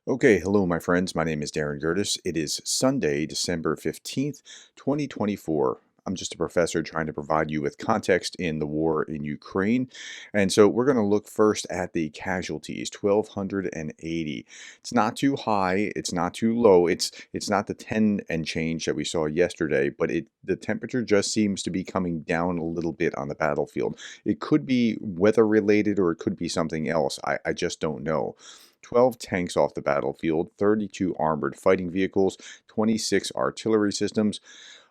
Okay, hello, my friends. My name is Darren Gerdes. It is Sunday, December 15th, 2024. I'm just a professor trying to provide you with context in the war in Ukraine. And so we're going to look first at the casualties, 1,280. It's not too high, it's not too low. It's not the 10 and change that we saw yesterday, but the temperature just seems to be coming down a little bit on the battlefield. It could be weather related or it could be something else. I just don't know. 12 tanks off the battlefield, 32 armored fighting vehicles, 26 artillery systems,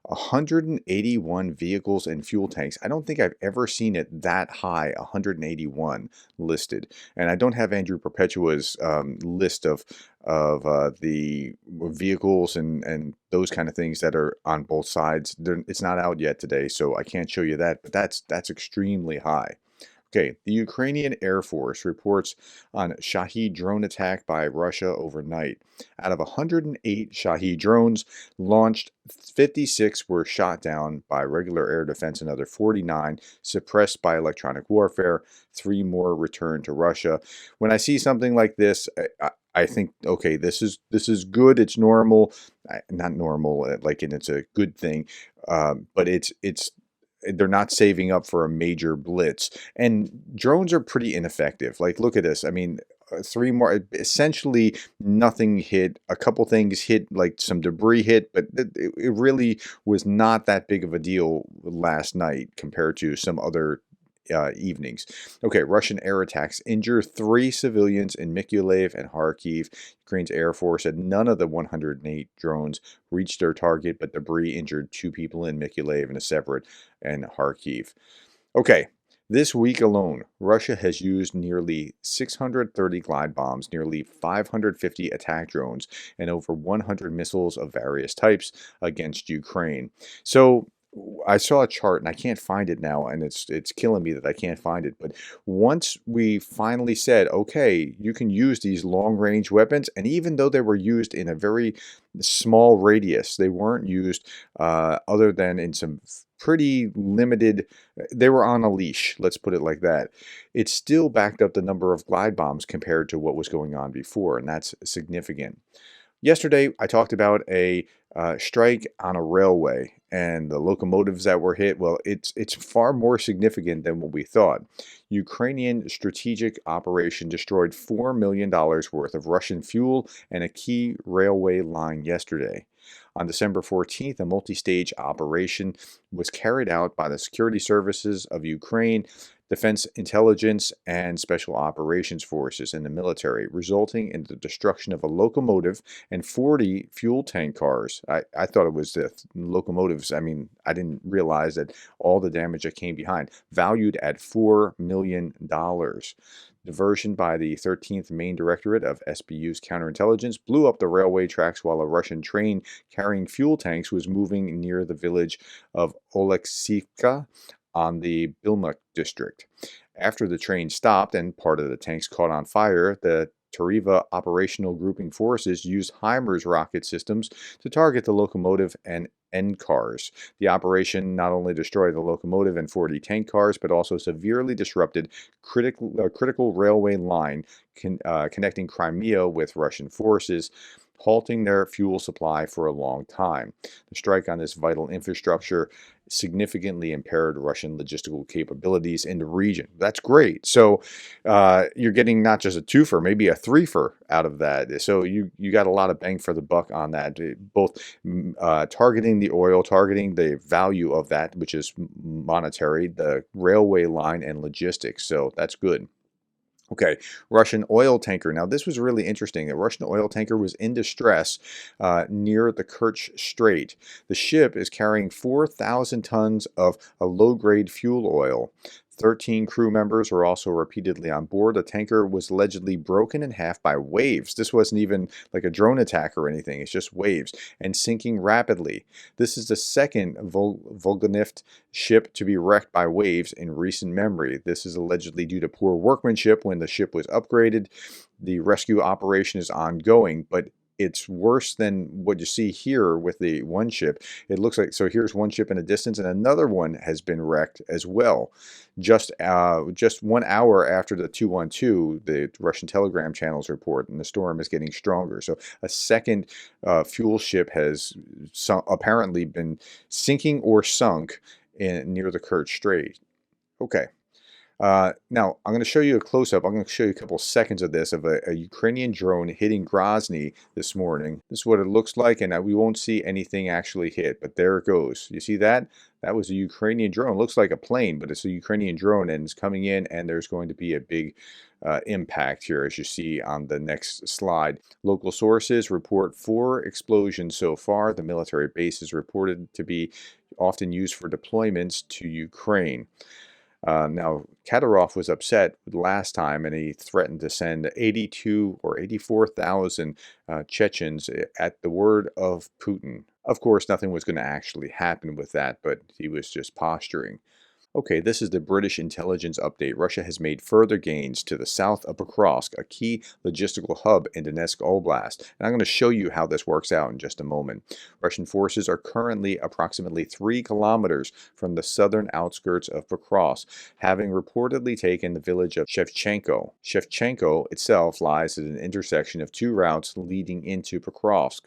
181 vehicles and fuel tanks. I don't think I've ever seen it that high, 181 listed. And I don't have Andrew Perpetua's list of the vehicles and those kind of things that are on both sides. It's not out yet today, so I can't show you that, but that's extremely high. Okay, the Ukrainian Air Force reports on Shahed drone attack by Russia overnight. Out of 108 Shahed drones launched, 56 were shot down by regular air defense, another 49 suppressed by electronic warfare, 3 more returned to Russia. When I see something like this, I think, okay, this is good. It's normal, not normal, like, and it's a good thing, but it's they're not saving up for a major blitz. And drones are pretty ineffective. Like, look at this. I mean, 3 more, essentially nothing hit. A couple things hit, like some debris hit, but it really was not that big of a deal last night compared to some other evenings. Okay, Russian air attacks injure 3 civilians in Mykolaiv and Kharkiv. Ukraine's Air Force said none of the 108 drones reached their target, but debris injured 2 people in Mykolaiv and a separate in Kharkiv. Okay, this week alone, Russia has used nearly 630 glide bombs, nearly 550 attack drones, and over 100 missiles of various types against Ukraine. So I saw a chart and I can't find it now, and it's killing me that I can't find it. But once we finally said, okay, you can use these long-range weapons, and even though they were used in a very small radius, they weren't used other than in some pretty limited, they were on a leash, let's put it like that. It still backed up the number of glide bombs compared to what was going on before, and that's significant. Yesterday, I talked about a strike on a railway and the locomotives that were hit. Well, it's far more significant than what we thought. Ukrainian strategic operation destroyed $4 million worth of Russian fuel and a key railway line yesterday. On December 14th, a multi-stage operation was carried out by the security services of Ukraine, Defense Intelligence, and Special Operations Forces in the military, resulting in the destruction of a locomotive and 40 fuel tank cars. I thought it was the locomotives. I mean, I didn't realize that all the damage that came behind, valued at $4 million. Diversion by the 13th Main Directorate of SBU's counterintelligence blew up the railway tracks while a Russian train carrying fuel tanks was moving near the village of Oleksivka on the Bilmuk district. After the train stopped and part of the tanks caught on fire, the Tariva Operational Grouping Forces used HIMARS rocket systems to target the locomotive and end cars. The operation not only destroyed the locomotive and 40 tank cars, but also severely disrupted critical railway line connecting Crimea with Russian forces, halting their fuel supply for a long time. The strike on this vital infrastructure significantly impaired Russian logistical capabilities in the region. That's great. So you're getting not just a twofer, maybe a threefer out of that. So you got a lot of bang for the buck on that, both targeting the oil, targeting the value of that, which is monetary, the railway line, and logistics. So that's good. Okay, Russian oil tanker. Now, this was really interesting. A Russian oil tanker was in distress near the Kerch Strait. The ship is carrying 4,000 tons of a low-grade fuel oil. 13 crew members were also repeatedly on board. The tanker was allegedly broken in half by waves. This wasn't even like a drone attack or anything. It's just waves and sinking rapidly. This is the second Volganift ship to be wrecked by waves in recent memory. This is allegedly due to poor workmanship when the ship was upgraded. The rescue operation is ongoing, but it's worse than what you see here with the one ship. It looks like, so here's one ship in a distance, and another one has been wrecked as well. Just 1 hour after the 212, the Russian telegram channels report, and the storm is getting stronger. So a second fuel ship has apparently been sinking or sunk near the Kerch Strait. Okay. Now, I'm going to show you a close-up. I'm going to show you a couple seconds of this, of a Ukrainian drone hitting Grozny this morning. This is what it looks like, and we won't see anything actually hit, but there it goes. You see that? That was a Ukrainian drone. It looks like a plane, but it's a Ukrainian drone, and it's coming in, and there's going to be a big impact here, as you see on the next slide. Local sources report 4 explosions so far. The military base is reported to be often used for deployments to Ukraine. Now, Kadyrov was upset last time, and he threatened to send 82 or 84,000 Chechens at the word of Putin. Of course, nothing was going to actually happen with that, but he was just posturing. Okay, this is the British intelligence update. Russia has made further gains to the south of Pokrovsk, a key logistical hub in Donetsk Oblast. And I'm going to show you how this works out in just a moment. Russian forces are currently approximately 3 kilometers from the southern outskirts of Pokrovsk, having reportedly taken the village of Shevchenko. Shevchenko itself lies at an intersection of 2 routes leading into Pokrovsk.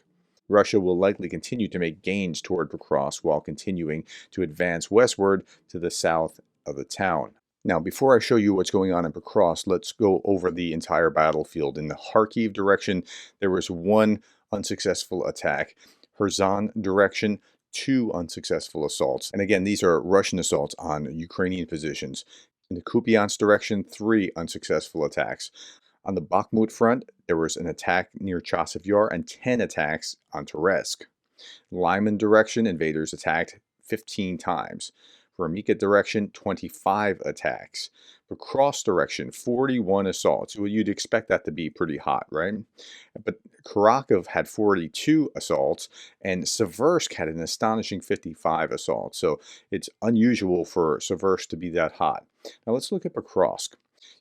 Russia will likely continue to make gains toward Pokrovsk while continuing to advance westward to the south of the town. Now, before I show you what's going on in Pokrovsk, let's go over the entire battlefield. In the Kharkiv direction, there was 1 unsuccessful attack. Kherson direction, 2 unsuccessful assaults. And again, these are Russian assaults on Ukrainian positions. In the Kupiansk direction, 3 unsuccessful attacks. On the Bakhmut front, there was an attack near Chasiv Yar and 10 attacks on Toretsk. Lyman direction, invaders attacked 15 times. Ramika direction, 25 attacks. Pokrovsk direction, 41 assaults. Well, you'd expect that to be pretty hot, right? But Kharkiv had 42 assaults, and Seversk had an astonishing 55 assaults. So it's unusual for Seversk to be that hot. Now let's look at Pokrovsk.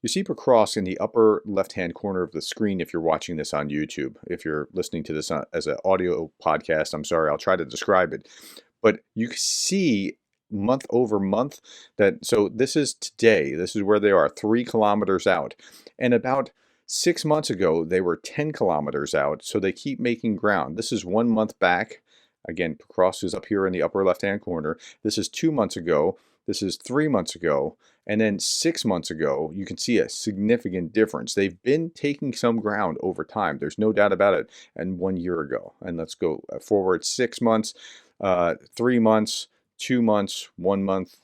You see Pokrovsk in the upper left-hand corner of the screen if you're watching this on YouTube. If you're listening to this as an audio podcast, I'm sorry, I'll try to describe it. But you see month over month that, so this is today, this is where they are, 3 kilometers out. And about 6 months ago, they were 10 kilometers out, so they keep making ground. This is 1 month back. Again, Pokrovsk is up here in the upper left-hand corner. This is 2 months ago. This is 3 months ago. And then 6 months ago, you can see a significant difference. They've been taking some ground over time. There's no doubt about it. And 1 year ago. And let's go forward 6 months, 3 months, 2 months, 1 month.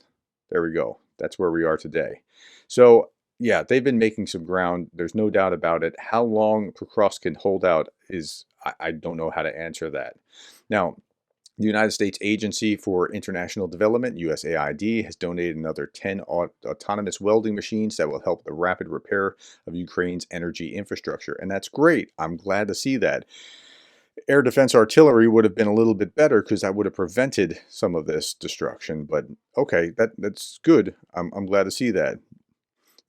There we go. That's where we are today. So yeah, they've been making some ground. There's no doubt about it. How long Pokrovsk can hold out is, I don't know how to answer that. Now, the United States Agency for International Development, USAID, has donated another 10 autonomous welding machines that will help the rapid repair of Ukraine's energy infrastructure. And that's great. I'm glad to see that. Air defense artillery would have been a little bit better because that would have prevented some of this destruction. But okay, that's good. I'm glad to see that.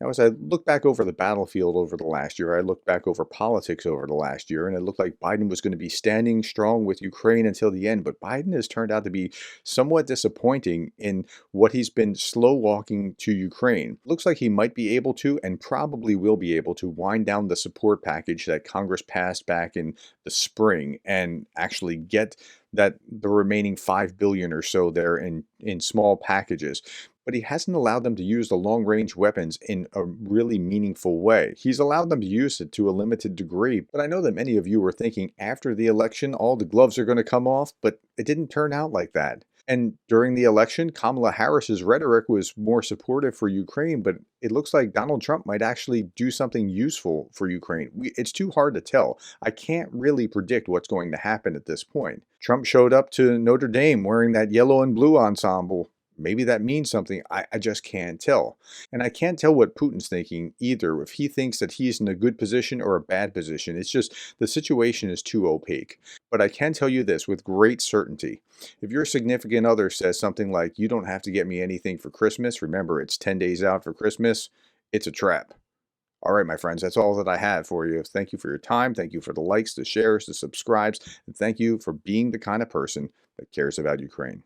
Now, as I look back over the battlefield over the last year, I look back over politics over the last year, and it looked like Biden was going to be standing strong with Ukraine until the end. But Biden has turned out to be somewhat disappointing in what he's been slow walking to Ukraine. Looks like he might be able to, and probably will be able to, wind down the support package that Congress passed back in the spring and actually get the remaining $5 billion or so there in small packages. But he hasn't allowed them to use the long-range weapons in a really meaningful way. He's allowed them to use it to a limited degree, but I know that many of you were thinking after the election all the gloves are going to come off, but it didn't turn out like that. And during the election, Kamala Harris's rhetoric was more supportive for Ukraine, but it looks like Donald Trump might actually do something useful for Ukraine. It's too hard to tell. I can't really predict what's going to happen at this point. Trump showed up to Notre Dame wearing that yellow and blue ensemble. Maybe that means something. I just can't tell. And I can't tell what Putin's thinking either, if he thinks that he's in a good position or a bad position. It's just the situation is too opaque. But I can tell you this with great certainty. If your significant other says something like, "You don't have to get me anything for Christmas," remember it's 10 days out for Christmas, it's a trap. All right, my friends, that's all that I have for you. Thank you for your time. Thank you for the likes, the shares, the subscribes, and thank you for being the kind of person that cares about Ukraine.